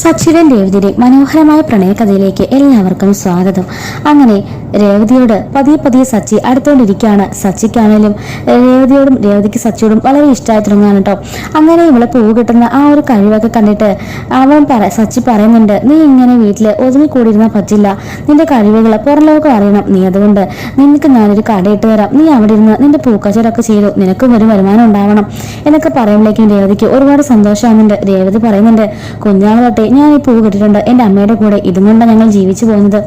സച്ചിയുടെയും രേവതിയുടെ മനോഹരമായ പ്രണയകഥയിലേക്ക് എല്ലാവർക്കും സ്വാഗതം. അങ്ങനെ രേവതിയോട് പതിയെ പതിയെ സച്ചി അടുത്തോണ്ടിരിക്കുകയാണ്. സച്ചിക്കാണേലും രേവതിയോടും രേവതിക്ക് സച്ചിയോടും വളരെ ഇഷ്ടമായി തുടങ്ങാണ് കേട്ടോ. അങ്ങനെ ഇവളെ പൂ കിട്ടുന്ന ആ ഒരു കഴിവൊക്കെ കണ്ടിട്ട് സച്ചി പറയുന്നുണ്ട്, നീ ഇങ്ങനെ വീട്ടില് ഒതുങ്ങി കൂടിയിരുന്നാൽ പറ്റില്ല, നിന്റെ കഴിവുകൾ പുറം ലോകം അറിയണം. നീ അതുകൊണ്ട് നിനക്ക് ഞാനൊരു കടയിട്ട് തരാം, നീ അവിടെ ഇരുന്ന് നിന്റെ പൂക്കച്ചവടമൊക്കെ ചെയ്തു, നിനക്കും ഒരു വരുമാനം ഉണ്ടാവണം എന്നൊക്കെ പറയുമ്പോഴേക്കും രേവതിക്ക് ഒരുപാട് സന്തോഷമാകുന്നുണ്ട്. രേവതി പറയുന്നുണ്ട്, കുഞ്ഞാളെ തൊട്ടേ ഞാൻ ഈ പൂ കിട്ടിയിട്ടുണ്ട്, എൻ്റെ അമ്മയുടെ കൂടെ ഇതും കൊണ്ടാണ് ഞങ്ങൾ ജീവിച്ചു പോകുന്നത്.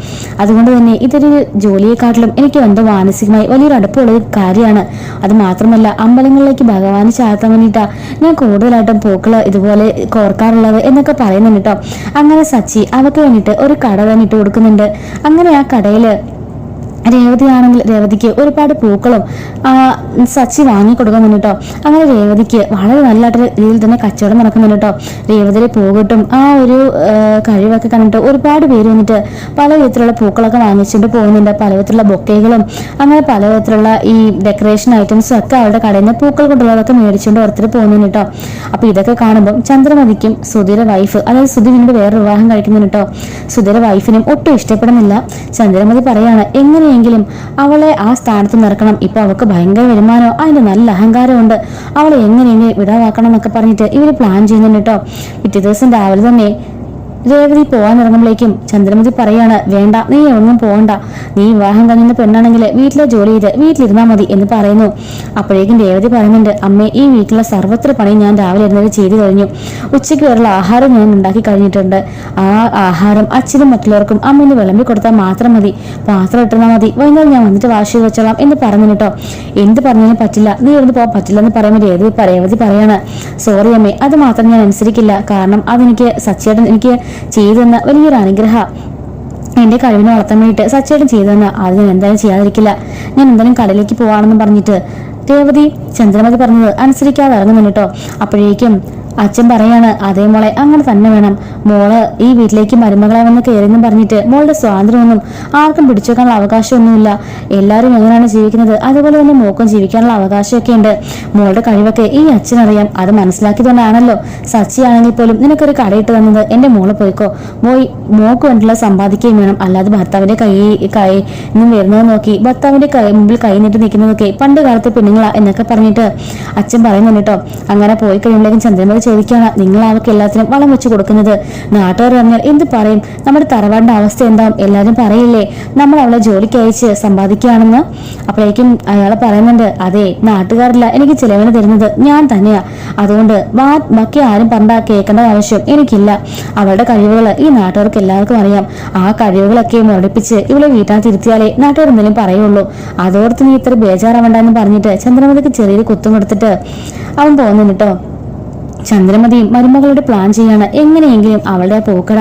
അതുകൊണ്ട് തന്നെ ഇതൊരു ജോലിയെക്കാട്ടിലും എനിക്ക് എന്തോ മാനസികമായി വലിയൊരു അടുപ്പമുള്ള കാര്യമാണ്. അത് മാത്രമല്ല അമ്പലങ്ങളിലേക്ക് ഭഗവാനെ ചാർത്താൻ വേണ്ടിയിട്ടാണ് ഞാൻ കൂടുതലായിട്ടും പൂക്കള് ഇതുപോലെ കോർക്കാറുള്ളത് എന്നൊക്കെ പറയുന്നുണ്ട് കേട്ടോ. അങ്ങനെ സച്ചി അവർക്ക് വേണ്ടിയിട്ട് ഒരു കട തന്നെ ഇട്ട് കൊടുക്കുന്നുണ്ട്. അങ്ങനെ ആ കടയില് രേവതിയാണെങ്കിൽ രേവതിക്ക് ഒരുപാട് പൂക്കളും സച്ചി വാങ്ങിക്കൊടുക്കുന്നുണ്ട് കേട്ടോ. അങ്ങനെ രേവതിക്ക് വളരെ നല്ലതായിട്ട് രീതിയിൽ തന്നെ കച്ചവടം നടക്കുന്നുണ്ട് കേട്ടോ. രേവതിയുടെ പൂ കിട്ടും ആ ഒരു കഴിവൊക്കെ കണ്ടിട്ട് ഒരുപാട് പേര് വന്നിട്ട് പല വിധത്തിലുള്ള പൂക്കളൊക്കെ വാങ്ങിച്ചുകൊണ്ട് പോകുന്നുണ്ട്. പല വിധത്തിലുള്ള ബൊക്കകളും അങ്ങനെ പല വിധത്തിലുള്ള ഈ ഡെക്കറേഷൻ ഐറ്റംസും ഒക്കെ അവരുടെ കടയിൽ നിന്ന് പൂക്കൾ കൊണ്ടുള്ളതൊക്കെ മേടിച്ചുകൊണ്ട് ഓർത്തിട്ട് പോകുന്നുണ്ട് കേട്ടോ. അപ്പൊ ഇതൊക്കെ കാണുമ്പോൾ ചന്ദ്രമതിക്കും സുധീര വൈഫ്, അതായത് സുധി വീണ്ടും വേറെ വിവാഹം കഴിക്കുന്നുണ്ട് കേട്ടോ. സുധീര വൈഫിനും ഒട്ടും ഇഷ്ടപ്പെടുന്നില്ല. ചന്ദ്രമതി പറയാണ്, എങ്ങനെയെങ്കിലും അവളെ ആ സ്ഥാനത്ത് നിറക്കണം, ഇപ്പൊ അവൾക്ക് ഭയങ്കര വരുമാനോ അതിന്റെ നല്ല അഹങ്കാരമുണ്ട്, അവളെ എങ്ങനെയെങ്കിലും വിടവാക്കണം എന്നൊക്കെ പറഞ്ഞിട്ട് ഇവര് പ്ലാൻ ചെയ്യുന്നുണ്ട് കേട്ടോ. പിറ്റേ ദിവസം രാവിലെ തന്നെ രേവതി പോകാൻ ഇറങ്ങുമ്പോഴേക്കും ചന്ദ്രമതി പറയാണ്, വേണ്ട, നീ എങ്ങും പോകണ്ട, നീ വിവാഹം കഴിഞ്ഞ പെണ്ണാണെങ്കിൽ വീട്ടിലെ ജോലി ചെയ്ത് വീട്ടിലിരുന്നാൽ മതി എന്ന് പറയുന്നു. അപ്പോഴേക്കും രേവതി പറയുന്നുണ്ട്, അമ്മേ, ഈ വീട്ടിലെ സർവ്വത്ര പണി ഞാൻ രാവിലെ ഇരുന്നത് ചെയ്തു കഴിഞ്ഞു, ഉച്ചയ്ക്ക് വേറുള്ള ആഹാരം ഞാൻ ഉണ്ടാക്കി കഴിഞ്ഞിട്ടുണ്ട്. ആ ആഹാരം അച്ഛനും മറ്റുള്ളവർക്കും അമ്മേന് വിളമ്പി കൊടുത്താൽ മാത്രം മതി, പാത്രം ഇട്ടാൽ മതി, വൈകുന്നേരം ഞാൻ വന്നിട്ട് വാഷ് വെച്ചോളാം എന്ന് പറഞ്ഞു കേട്ടോ. എന്ത് പറഞ്ഞാലും പറ്റില്ല, നീ ഇവിടുന്ന് പോകാൻ പറ്റില്ല എന്ന് പറയുമ്പോൾ രേവതി പറയാണ്, സോറി അമ്മേ, അത് മാത്രം ഞാൻ അനുസരിക്കില്ല, കാരണം അതെനിക്ക് സച്ചേട്ടൻ എനിക്ക് ചെയ്തു തന്ന വലിയൊരു അനുഗ്രഹം, എന്റെ കഴിവിനെ വളർത്താൻ വേണ്ടിയിട്ട് സച്ചേട്ടൻ ചെയ്തു തന്ന, അത് ഞാൻ എന്തായാലും ചെയ്യാതിരിക്കില്ല, ഞാൻ എന്തായാലും കടയിലേക്ക് പോവാണെന്ന് പറഞ്ഞിട്ട് രേവതി ചന്ദ്രമതി പറഞ്ഞത് അനുസരിക്കാതെ ഇറങ്ങുന്നുണ്ട് കേട്ടോ. അപ്പോഴേക്കും അച്ഛൻ പറയാണ്, അതേ മോളെ, അങ്ങനെ തന്നെ വേണം, മോള് ഈ വീട്ടിലേക്ക് മരുമകളെ വന്ന് കയറിയെന്നും പറഞ്ഞിട്ട് മോളുടെ സ്വാതന്ത്ര്യമൊന്നും ആർക്കും പിടിച്ചു വെക്കാനുള്ള അവകാശമൊന്നുമില്ല, എല്ലാവരും എങ്ങനെയാണ് ജീവിക്കുന്നത് അതുപോലെ തന്നെ മോക്കും ജീവിക്കാനുള്ള അവകാശമൊക്കെ ഉണ്ട്, മോളുടെ കഴിവൊക്കെ ഈ അച്ഛനറിയാം, അത് മനസ്സിലാക്കിയതുകൊണ്ടാണല്ലോ സച്ചിയാണെങ്കിൽ പോലും നിനക്കൊരു കടയിട്ട് തന്നത്. എന്റെ മോള് പോയിക്കോ, മോക്ക് വേണ്ടിയുള്ള സമ്പാദിക്കുകയും വേണം, അല്ലാതെ ഭർത്താവിന്റെ കൈ നിന്നും വരുന്നത് നോക്കി ഭർത്താവിന്റെ മുമ്പിൽ കൈ നീട്ടി നിൽക്കുന്നതൊക്കെ പണ്ട് കാലത്തെ പെണ്ണുങ്ങളാ എന്നൊക്കെ പറഞ്ഞിട്ട് അച്ഛൻ പറയുന്നുണ്ട് കേട്ടോ. അങ്ങനെ പോയി കഴിയുമ്പോഴേക്കും ചന്ദ്രമതി ചോദിക്കുകയാണ്, നിങ്ങൾ അവർക്ക് എല്ലാത്തിനും വളം വെച്ച് കൊടുക്കുന്നത്, നാട്ടുകാർ പറഞ്ഞാൽ എന്ത് പറയും, നമ്മുടെ തറവാടിന്റെ അവസ്ഥ എന്താവും, എല്ലാവരും പറയില്ലേ നമ്മൾ അവളെ ജോലിക്ക് അയച്ച് സമ്പാദിക്കുകയാണെന്ന്. അപ്പോഴേക്കും അയാളെ പറയുന്നുണ്ട്, അതെ, നാട്ടുകാരില്ല എനിക്ക് ചിലവിന് തരുന്നത് ഞാൻ തന്നെയാ, അതുകൊണ്ട് ബാക്കി ആരും പറഞ്ഞാൽ കേൾക്കേണ്ട ആവശ്യം എനിക്കില്ല, അവളുടെ കഴിവുകൾ ഈ നാട്ടുകാർക്ക് എല്ലാവർക്കും അറിയാം, ആ കഴിവുകളൊക്കെ മുരടിപ്പിച്ച് ഇവളെ വീട്ടിനകത്ത് ഇരുത്തിയാലേ നാട്ടുകാർ എന്തെങ്കിലും പറയുള്ളൂ, അതോർത്ത് നീ ഇത്ര ബേജാറാവണ്ടെന്ന് പറഞ്ഞിട്ട് ചന്ദ്രമതിക്ക് ചെറിയൊരു കുത്തും കൊടുത്തിട്ട് അവൻ പോകുന്നുണ്ട് കേട്ടോ. ചന്ദ്രമതിയും മരുമകളുടെ പ്ലാൻ ചെയ്യാണ്, എങ്ങനെയെങ്കിലും അവളുടെ പൂക്കട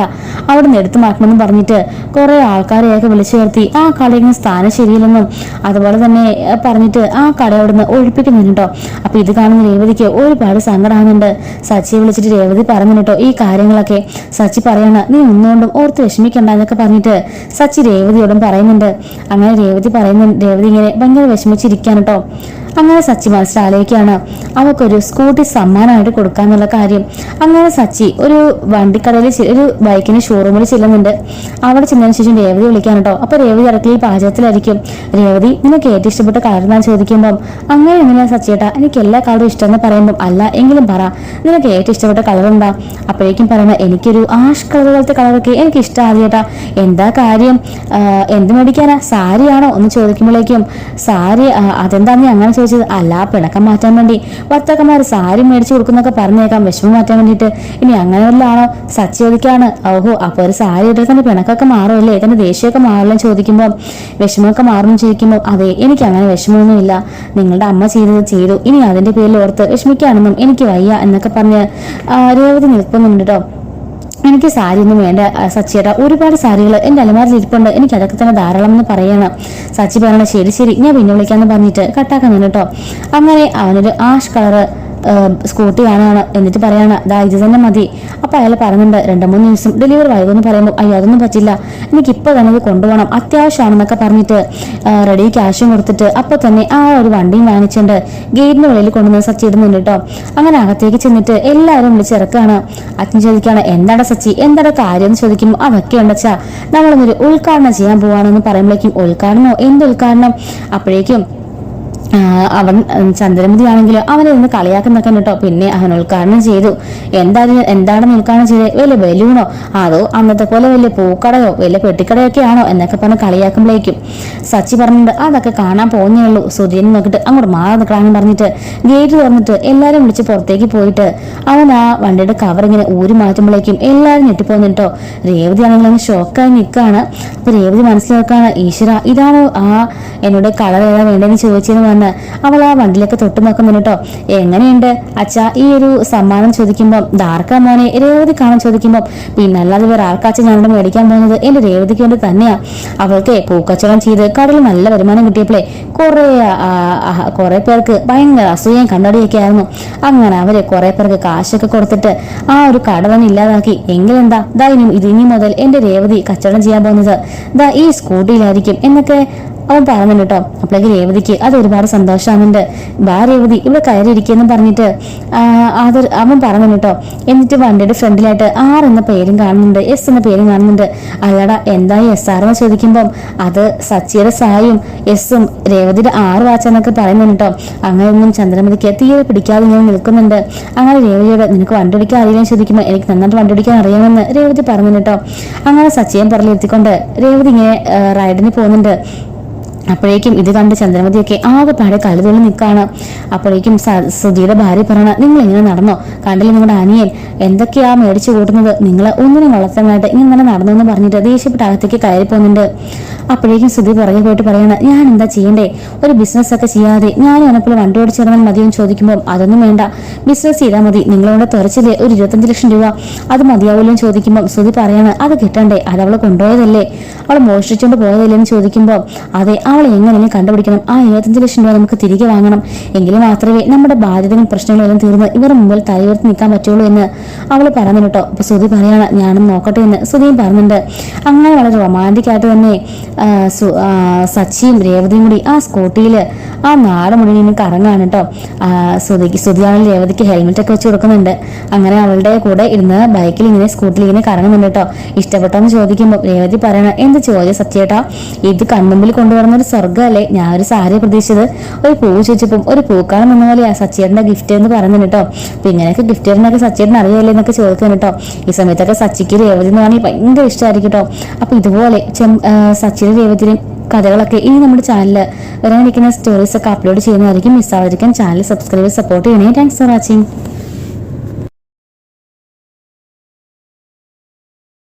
അവിടെ നിന്ന് എടുത്തു മാറ്റണമെന്ന് പറഞ്ഞിട്ട് കുറെ ആൾക്കാരെയൊക്കെ വിളിച്ചു വരുത്തി ആ കടയിൽ സ്ഥാനം ശരിയില്ലെന്നും അതുപോലെ തന്നെ പറഞ്ഞിട്ട് ആ കട അവിടെ നിന്ന് ഒഴിപ്പിക്കുന്നുണ്ടോ. അപ്പൊ ഇത് കാണുന്ന രേവതിക്ക് ഒരുപാട് സങ്കടമാകുന്നുണ്ട്. സച്ചിയെ വിളിച്ചിട്ട് രേവതി പറഞ്ഞിട്ടോ ഈ കാര്യങ്ങളൊക്കെ. സച്ചി പറയാണ്, നീ ഒന്നുകൊണ്ടും ഓർത്ത് വിഷമിക്കണ്ട എന്നൊക്കെ പറഞ്ഞിട്ട് സച്ചി രേവതിയോടും പറയുന്നുണ്ട്. അങ്ങനെ രേവതി ഇങ്ങനെ ഭയങ്കര വിഷമിച്ചിരിക്കാണ് കേട്ടോ. അങ്ങനെ സച്ചി മനസ്സിലാലോചിക്കുകയാണ് അവക്കൊരു സ്കൂട്ടി സമ്മാനമായിട്ട് കൊടുക്കാന്നുള്ള കാര്യം. അങ്ങനെ സച്ചി ഒരു വണ്ടിക്കടയിൽ ഒരു ബൈക്കിന് ഷോറൂമിൽ ചെല്ലുന്നുണ്ട്. അവിടെ ചെന്നതിന് ശേഷം രേവതി വിളിക്കാൻ കേട്ടോ. അപ്പൊ രേവതി ഇടയ്ക്ക് പാചകത്തിലായിരിക്കും. രേവതി, നിനക്ക് ഏറ്റവും ഇഷ്ടപ്പെട്ട കളർ എന്നാണ് ചോദിക്കുമ്പോൾ, അങ്ങനെ എങ്ങനെയാ സച്ചിയേട്ടാ, എനിക്ക് എല്ലാ കളറും ഇഷ്ടമെന്ന് പറയുമ്പോൾ, അല്ല എങ്കിലും പറ, നിനക്ക് ഏറ്റവും ഇഷ്ടപ്പെട്ട കളർ എന്താ? അപ്പോഴേക്കും പറയുന്നത്, എനിക്കൊരു ആഷ് കളർ പോലത്തെ കളറൊക്കെ എനിക്ക് ഇഷ്ടമാണ് ചേട്ടാ. എന്താ കാര്യം, എന്ത് മേടിക്കാനാ, സാരിയാണോ എന്ന് ചോദിക്കുമ്പോഴേക്കും, സാരി അതെന്താന്ന് അങ്ങനെ ചോദിച്ചത്, അല്ല പിണക്കം മാറ്റാൻ വേണ്ടി ഭർത്താക്കന്മാർ സാരി മേടിച്ചു കൊടുക്കുന്നൊക്കെ പറഞ്ഞേക്കാം, വിഷമം മാറ്റാൻ വേണ്ടിയിട്ട്, ഇനി അങ്ങനെ വല്ലതാണോ സച്ചി ചോദിക്കാണ്. ഓഹോ, അപ്പൊ ഒരു സാരി ഇട്ടാൽ തന്നെ പിണക്കൊക്കെ മാറുമല്ലേ, തന്നെ ദേഷ്യമൊക്കെ മാറില്ലെന്ന് ചോദിക്കുമ്പോൾ, വിഷമമൊക്കെ മാറുമെന്ന് ചോദിക്കുമ്പോൾ, അതെ എനിക്ക് അങ്ങനെ വിഷമമൊന്നുമില്ല, നിങ്ങളുടെ അമ്മ ചെയ്തു, ഇനി അതിന്റെ പേരിൽ ഓർത്ത് വിഷമിക്കാണെന്നും എനിക്ക് വയ്യ എന്നൊക്കെ പറഞ്ഞ് രേവതി നിൽക്കുന്നുണ്ട് കേട്ടോ. എനിക്ക് സാരി ഒന്നും വേണ്ട സച്ചിയേട്ടാ, ഒരുപാട് സാരികൾ എന്റെ അലമാരിൽ ഇരിപ്പുണ്ട്, എനിക്ക് അതൊക്കെ തന്നെ ധാരാളം എന്ന് പറയണം. സച്ചി പറയണ, ശരി ഞാൻ പിന്നെ വിളിക്കാന്ന് പറഞ്ഞിട്ട് കട്ടാക്കാൻ കേട്ടോ. അങ്ങനെ അവനൊരു ആഷ് കളറ് സ്കൂട്ടി കാണുകയാണ്. എന്നിട്ട് പറയാണ് ദാ ഇത് തന്നെ മതി. അപ്പൊ അയാൾ പറയുന്നുണ്ട് 2-3 ദിവസം ഡെലിവറി വൈകുമെന്ന് പറയുമ്പോൾ അയ്യോ അതൊന്നും പറ്റില്ല, എനിക്കിപ്പോൾ തന്നെ ഇത് കൊണ്ടുപോകണം, അത്യാവശ്യമാണെന്നൊക്കെ പറഞ്ഞിട്ട് റെഡി ക്യാഷും കൊടുത്തിട്ട് അപ്പൊ തന്നെ ആ ഒരു വണ്ടിയും വാങ്ങിച്ചിട്ട് ഗേറ്റിന് വെളിയിൽ കൊണ്ടുവന്ന് സച്ചി ഇടുന്നുണ്ട് കേട്ടോ. അങ്ങനെ അകത്തേക്ക് ചെന്നിട്ട് എല്ലാവരും വിളിച്ചിറക്കാണ്. അച്ഛൻ ചോദിക്കാണ് എന്താണ് സച്ചി എന്താണ് കാര്യം എന്ന് ചോദിക്കുമ്പോൾ അതൊക്കെ ഉണ്ടച്ചാ നമ്മളൊന്നൊരു ഉദ്ഘാടനം ചെയ്യാൻ പോവാണെന്ന് പറയുമ്പോഴേക്കും ഉദ്ഘാടനമോ എന്ത് ഉദ്ഘാടനം? അപ്പോഴേക്കും അവൻ ചന്ദ്രമതി ആണെങ്കിലും അവനെ നിന്ന് കളിയാക്കുന്നൊക്കെ കേട്ടോ. പിന്നെ അവൻ ഉദ്ഘാടനം ചെയ്തു. എന്താണ് ഉദ്ഘാടനം ചെയ്തത്? വലിയ ബലൂണോ അതോ അന്നത്തെ പോലെ വലിയ പൂക്കടയോ വലിയ പെട്ടിക്കടയൊക്കെ ആണോ എന്നൊക്കെ പറഞ്ഞ് കളിയാക്കുമ്പോഴേക്കും സച്ചി പറഞ്ഞിട്ട് അതൊക്കെ കാണാൻ പോകുന്നേ ഉള്ളൂ, സുധീനെ നോക്കിയിട്ട് അങ്ങോട്ട് മാറി നിൽക്കാനും പറഞ്ഞിട്ട് ഗേറ്റ് തുറന്നിട്ട് എല്ലാവരും വിളിച്ച് പുറത്തേക്ക് പോയിട്ട് അവൻ ആ വണ്ടിയുടെ കവർ ഇങ്ങനെ ഊരി മാറ്റുമ്പോഴേക്കും എല്ലാവരും ഞെട്ടിപ്പോന്നിട്ടോ. രേവതി ആണെങ്കിൽ അങ്ങ് ഷോക്കായി നിൽക്കുകയാണ്. അപ്പൊ രേവതി മനസ്സിലാക്കാണ് ഈശ്വര ഇതാണ് ആ എന്നോട് കളർ ഏതാ വേണ്ടതെന്ന് ചോദിച്ചെന്ന് പറഞ്ഞ് അവൾ ആ വണ്ടിയിലേക്ക് തൊട്ട് നോക്കുന്നുണ്ട് കേട്ടോ. എങ്ങനെയുണ്ട് അച്ഛാ ഈ ഒരു സമ്മാനം ചോദിക്കുമ്പോൾ ദാർക്ക മോനെ രേവതി കാണാൻ ചോദിക്കുമ്പോൾ പിന്നെ അല്ലാതെ വേറെ ആർക്കാച്ച ഞാനിവിടെ മേടിക്കാൻ പോകുന്നത് എന്റെ രേവതിക്ക് വേണ്ടി തന്നെയാ. അവൾക്ക് പൂക്കച്ചവടം ചെയ്ത് കടയിൽ നല്ല വരുമാനം കിട്ടിയപ്പോഴേ കുറെ പേർക്ക് ഭയങ്കര അസൂയം കണ്ണടിയൊക്കെ ആയിരുന്നു. അങ്ങനെ അവര് കുറെ പേർക്ക് കാശൊക്കെ കൊടുത്തിട്ട് ആ ഒരു കട തന്നെ ഇല്ലാതാക്കി. എങ്കിലെന്താ ദാ ഇനി മുതൽ എന്റെ രേവതി കച്ചവടം ചെയ്യാൻ പോകുന്നത് ദാ ഈ സ്കൂട്ടിയിലായിരിക്കും എന്നൊക്കെ അവൻ പറയുന്നുണ്ട് കേട്ടോ. അപ്പോഴേക്ക് രേവതിക്ക് അത് ഒരുപാട് സന്തോഷമാകുന്നുണ്ട്. ബാ രേവതി ഇവിടെ കയറിയിരിക്കുമെന്ന് പറഞ്ഞിട്ട് അവൻ പറയുന്നുണ്ട് കേട്ടോ. എന്നിട്ട് വണ്ടിയുടെ ഫ്രണ്ടിലായിട്ട് R എന്ന പേരും കാണുന്നുണ്ട്, S എന്ന പേരും കാണുന്നുണ്ട്. അല്ലടാ എന്താ SR എന്ന് ചോദിക്കുമ്പോൾ അത് സച്ചിയുടെ സായും എസും രേവതിയുടെ 6 വാച്ചെന്നൊക്കെ പറയുന്നുണ്ട് കേട്ടോ. അങ്ങനെയൊന്നും ചന്ദ്രമതിക്ക് തീരെ പിടിക്കാതെ ഇങ്ങനെ നിൽക്കുന്നുണ്ട്. അങ്ങനെ രേവതിയോട് നിനക്ക് വണ്ടി ഓടിക്കാൻ അറിയില്ലെന്ന് ചോദിക്കുമ്പോൾ എനിക്ക് നന്നായിട്ട് വണ്ടി ഓടിക്കാൻ അറിയാമെന്ന് രേവതി പറഞ്ഞിട്ട് കേട്ടോ. അങ്ങനെ സച്ചിയെ പുറകിലെത്തിക്കൊണ്ട് രേവതി ഇങ്ങനെ റൈഡിന് പോകുന്നുണ്ട്. അപ്പോഴേക്കും ഇത് കണ്ട് ചന്ദ്രമതിയൊക്കെ ആകെപ്പാടെ കലുതൊള്ളി നിൽക്കുകയാണ്. അപ്പോഴേക്കും സുധിയുടെ ഭാര്യ പറയണ നിങ്ങൾ ഇങ്ങനെ നടന്നോ? കണ്ടില്ല നിങ്ങളുടെ അനിയൻ എന്തൊക്കെയാ മേടിച്ചു കൂട്ടുന്നത്, നിങ്ങൾ ഒന്നിനും വളർത്താനായിട്ട് ഇങ്ങനെ തന്നെ നടന്നു എന്ന് പറഞ്ഞിട്ട് ദേഷ്യപ്പെട്ട അകത്തേക്ക് കയറി പോകുന്നുണ്ട്. അപ്പോഴേക്കും സുധി പുറകെ പോയിട്ട് പറയണ ഞാൻ എന്താ ചെയ്യണ്ടേ, ഒരു ബിസിനസ് ഒക്കെ ചെയ്യാതെ ഞാനും എന്നെപ്പോഴും വണ്ടി ഓടിച്ചിറങ്ങാൻ മതിയെന്ന് ചോദിക്കുമ്പോൾ അതൊന്നും വേണ്ട, ബിസിനസ് ചെയ്താൽ മതി, നിങ്ങളോട് തുറച്ചില്ലേ ഒരു 25 ലക്ഷം രൂപ അത് മതിയാവില്ലെന്ന് ചോദിക്കുമ്പോൾ സുധി പറയാണ് അത് കിട്ടണ്ടേ, അത് അവള് കൊണ്ടുപോയതല്ലേ, അവൾ മോഷ്ടിച്ചുകൊണ്ട് പോയതല്ലേ എന്ന് ചോദിക്കുമ്പോൾ അതെ അവൾ എങ്ങനെയും കണ്ടുപിടിക്കണം, ആ 25 ലക്ഷം രൂപ നമുക്ക് തിരികെ വാങ്ങണം, എങ്കിലും മാത്രമേ നമ്മുടെ ബാധ്യതകളും പ്രശ്നങ്ങളും എല്ലാം തീർന്ന് ഇവർ മുമ്പിൽ തലയുയർത്തി നിൽക്കാൻ പറ്റുള്ളൂ എന്ന് അവൾ പറഞ്ഞു കേട്ടോ. അപ്പൊ സുധി പറയാണ് ഞാനും നോക്കട്ടെ എന്ന് സുധിയും പറഞ്ഞിട്ടുണ്ട്. അങ്ങനെ വളരെ റൊമാൻറ്റിക് ആയിട്ട് തന്നെ സച്ചിയും രേവതിയും കൂടി ആ സ്കൂട്ടിയിൽ ആ നാട് മുഴുവൻ കറങ്ങാണ് കേട്ടോ. സുധിയാണെങ്കിൽ രേവതിക്ക് ഹെൽമെറ്റ് ഒക്കെ വെച്ച് കൊടുക്കുന്നുണ്ട്. അങ്ങനെ അവളുടെ കൂടെ ഇരുന്ന് ബൈക്കിൽ ഇങ്ങനെ സ്കൂട്ടിൽ ഇങ്ങനെ കറങ്ങുന്നുണ്ട് കേട്ടോ. ഇഷ്ടപ്പെട്ടോന്ന് ചോദിക്കുമ്പോൾ രേവതി പറയണ എന്ത് ചോദ്യം സത്യേട്ടാ, ഇത് കൺമുമ്പിൽ കൊണ്ടുവരുന്ന ഒരു സ്വർഗ്ഗമല്ലേ, ഞാൻ ഒരു സാരി പ്രതീക്ഷിച്ചത്, ഒരു പൂ ചോദിച്ചപ്പം ഒരു പൂക്കാലം എന്ന പോലെയാ സച്ചിയേട്ടന്റെ ഗിഫ്റ്റ് എന്ന് പറയുന്നുണ്ട് കേട്ടോ. അപ്പൊ ഇങ്ങനെയൊക്കെ ഗിഫ്റ്റ് തരുന്നൊക്കെ സച്ചിയേട്ടൻ അറിയാല്ലേ എന്നൊക്കെ ചോദിക്കുന്നു കേട്ടോ. ഈ സമയത്തൊക്കെ സച്ചിക്ക് രേവതി എന്ന് പറഞ്ഞാൽ ഭയങ്കര ഇഷ്ടമായിരിക്കും കേട്ടോ. അപ്പൊ ഇതുപോലെ സച്ചിയുടെ രേവതിയും കഥകളൊക്കെ ഇനി നമ്മുടെ ചാനലിൽ വരാനിരിക്കുന്ന സ്റ്റോറീസ് ഒക്കെ അപ്ലോഡ് ചെയ്യുന്നതായിരിക്കും. മിസ്സാവാതിരിക്കാൻ ചാനൽ സബ്സ്ക്രൈബ് സപ്പോർട്ട് ചെയ്യണേ. Thanks for watching.